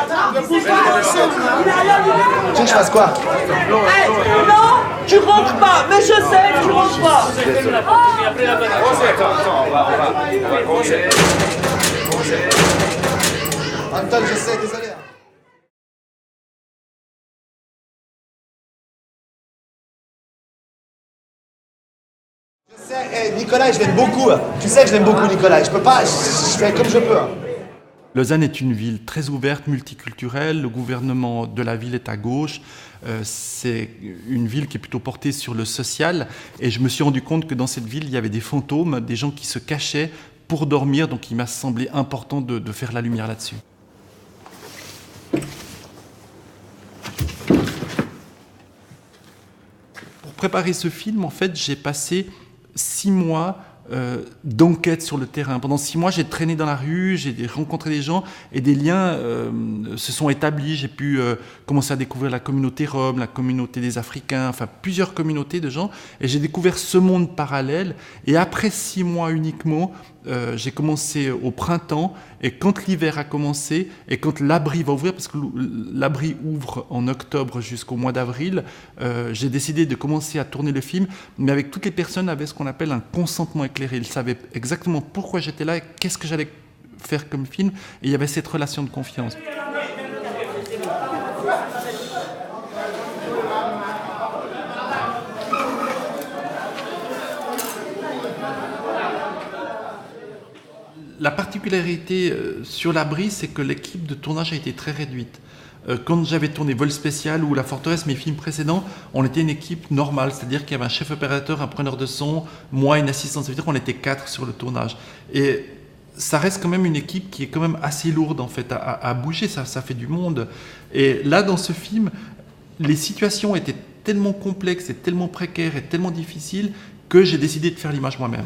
Tu veux que je fasse quoi? Non, tu rentres pas, mais je sais, tu rentres pas. On va commencer. Anton, je sais, désolé. Je sais, Nicolas, je l'aime beaucoup. Tu sais que je l'aime beaucoup, Nicolas. Je peux pas, je fais comme je peux. Lausanne est une ville très ouverte, multiculturelle. Le gouvernement de la ville est à gauche. C'est une ville qui est plutôt portée sur le social. Et je me suis rendu compte que dans cette ville, il y avait des fantômes, des gens qui se cachaient pour dormir. Donc il m'a semblé important de faire la lumière là-dessus. Pour préparer ce film, en fait, j'ai passé 6 mois d'enquête sur le terrain. Pendant 6 mois, j'ai traîné dans la rue, j'ai rencontré des gens et des liens se sont établis. J'ai pu commencer à découvrir la communauté rome, la communauté des Africains, enfin plusieurs communautés de gens. Et j'ai découvert ce monde parallèle. Et après 6 mois uniquement, j'ai commencé au printemps. Et quand l'hiver a commencé et quand l'abri va ouvrir, parce que l'abri ouvre en octobre jusqu'au mois d'avril, j'ai décidé de commencer à tourner le film, mais avec toutes les personnes avec ce qu'on appelle un consentement éclairé. Ils savaient exactement pourquoi j'étais là et qu'est-ce que j'allais faire comme film. Et il y avait cette relation de confiance. La particularité sur l'abri, c'est que l'équipe de tournage a été très réduite. Quand j'avais tourné Vol Spécial ou La Forteresse, mes films précédents, on était une équipe normale, c'est-à-dire qu'il y avait un chef opérateur, un preneur de son, moi, une assistante, ça veut dire qu'on était 4 sur le tournage. Et ça reste quand même une équipe qui est quand même assez lourde en fait à bouger, ça fait du monde. Et là, dans ce film, les situations étaient tellement complexes et tellement précaires et tellement difficiles que j'ai décidé de faire l'image moi-même.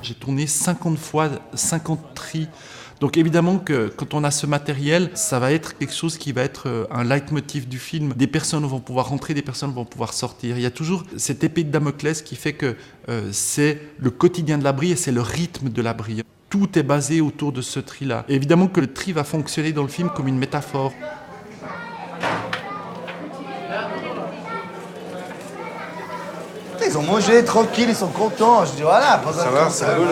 J'ai tourné 50 fois, 50 tris. Donc évidemment que quand on a ce matériel, ça va être quelque chose qui va être un leitmotiv du film. Des personnes vont pouvoir rentrer, des personnes vont pouvoir sortir. Il y a toujours cette épée de Damoclès qui fait que c'est le quotidien de l'abri et c'est le rythme de l'abri. Tout est basé autour de ce tri-là. Et évidemment que le tri va fonctionner dans le film comme une métaphore. Ils ont mangé tranquille, ils sont contents. Je dis voilà, pas Ça va, c'est cool.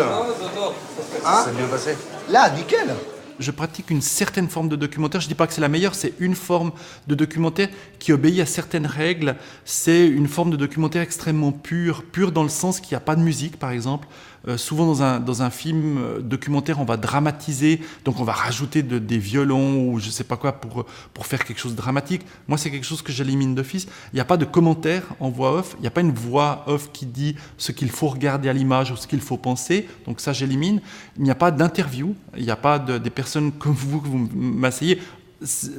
Hein? C'est bien passé. Là, nickel. Je pratique une certaine forme de documentaire. Je ne dis pas que c'est la meilleure, c'est une forme de documentaire qui obéit à certaines règles. C'est une forme de documentaire extrêmement pure dans le sens qu'il n'y a pas de musique, par exemple. Souvent dans un film documentaire, on va dramatiser, donc on va rajouter des violons ou je ne sais pas quoi pour faire quelque chose de dramatique. Moi, c'est quelque chose que j'élimine d'office. Il n'y a pas de commentaire en voix off, il n'y a pas une voix off qui dit ce qu'il faut regarder à l'image ou ce qu'il faut penser, donc ça j'élimine. Il n'y a pas d'interview, il n'y a pas des personnes comme vous que vous m'asseyez.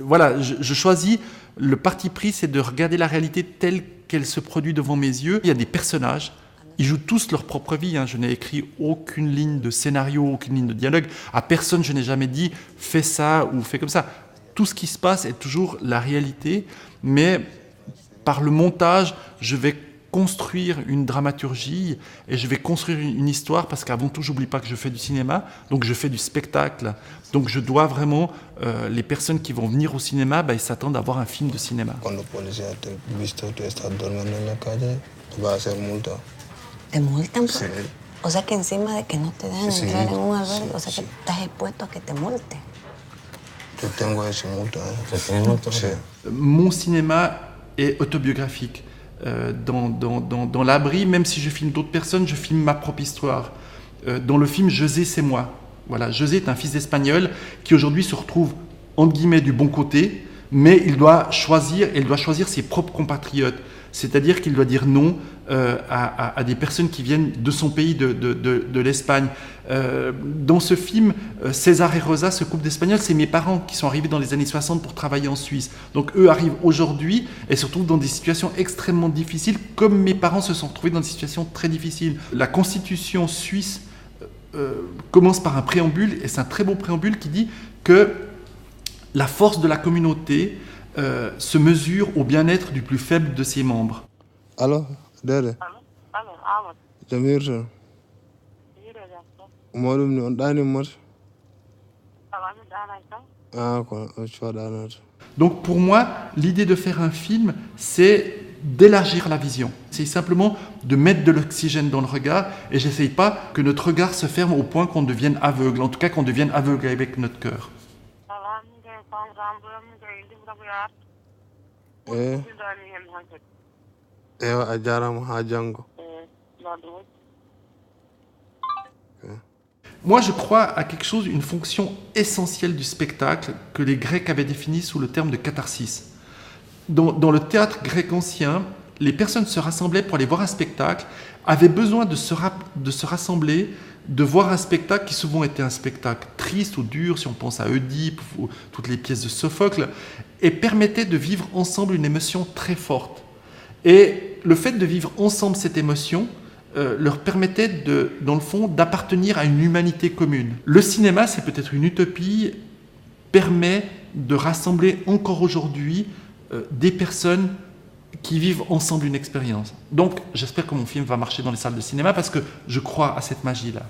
Voilà, je choisis, le parti pris, c'est de regarder la réalité telle qu'elle se produit devant mes yeux. Il y a des personnages. Ils jouent tous leur propre vie. Je n'ai écrit aucune ligne de scénario, aucune ligne de dialogue. À personne, je n'ai jamais dit « fais ça » ou « fais comme ça ». Tout ce qui se passe est toujours la réalité, mais par le montage, je vais construire une dramaturgie et je vais construire une histoire parce qu'avant tout, j'oublie pas que je fais du cinéma, donc je fais du spectacle. Donc je dois vraiment, les personnes qui vont venir au cinéma, ils s'attendent à voir un film de cinéma. Quand le policier te visto tu estás durmiendo en la calle, te va a hacer multa. ¿Te multan? Sí. O sea que encima de que no te dejan Sí, entrar en un albergue, sí, o sea que sí. estás expuesto a que te multen. Yo tengo ese multa. Sí. Mon cinéma est autobiographique. Dans l'abri, même si je filme d'autres personnes, je filme ma propre histoire. Dans le film, José, c'est moi. Voilà, José est un fils d'Espagnol qui aujourd'hui se retrouve, entre guillemets, du bon côté, mais il doit choisir ses propres compatriotes. C'est-à-dire qu'il doit dire non à des personnes qui viennent de son pays, de l'Espagne. Dans ce film, César et Rosa, ce couple d'Espagnols, c'est mes parents qui sont arrivés dans les années 60 pour travailler en Suisse. Donc eux arrivent aujourd'hui et se retrouvent dans des situations extrêmement difficiles, comme mes parents se sont retrouvés dans des situations très difficiles. La constitution suisse commence par un préambule, et c'est un très beau préambule qui dit que la force de la communauté se mesure au bien-être du plus faible de ses membres. Aló, Dede. Jamir. Modum ni on ɗani mota. Ah, quoi, tu vois, Donc pour moi, l'idée de faire un film, c'est d'élargir la vision. C'est simplement de mettre de l'oxygène dans le regard et j'essaye pas que notre regard se ferme au point qu'on devienne aveugle, en tout cas qu'on devienne aveugle avec notre cœur. Ewa a jarama ha jango. Moi, je crois à quelque chose, une fonction essentielle du spectacle que les Grecs avaient définie sous le terme de catharsis. Dans le théâtre grec ancien, les personnes se rassemblaient pour aller voir un spectacle, avaient besoin de se rassembler, de voir un spectacle qui souvent était un spectacle triste ou dur, si on pense à Oedipe ou toutes les pièces de Sophocle, et permettait de vivre ensemble une émotion très forte. Et le fait de vivre ensemble cette émotion leur permettait, dans le fond, d'appartenir à une humanité commune. Le cinéma, c'est peut-être une utopie, permet de rassembler encore aujourd'hui des personnes qui vivent ensemble une expérience. Donc, j'espère que mon film va marcher dans les salles de cinéma parce que je crois à cette magie-là.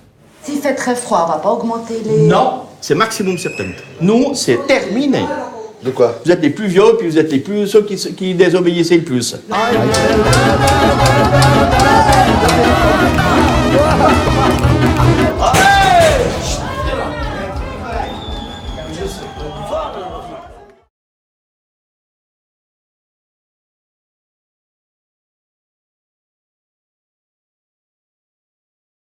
S'il fait très froid, on va pas augmenter les... Non, c'est maximum 70. Nous, c'est terminé. De quoi? Vous êtes les plus vieux, puis vous êtes les plus ceux qui désobéissaient le plus.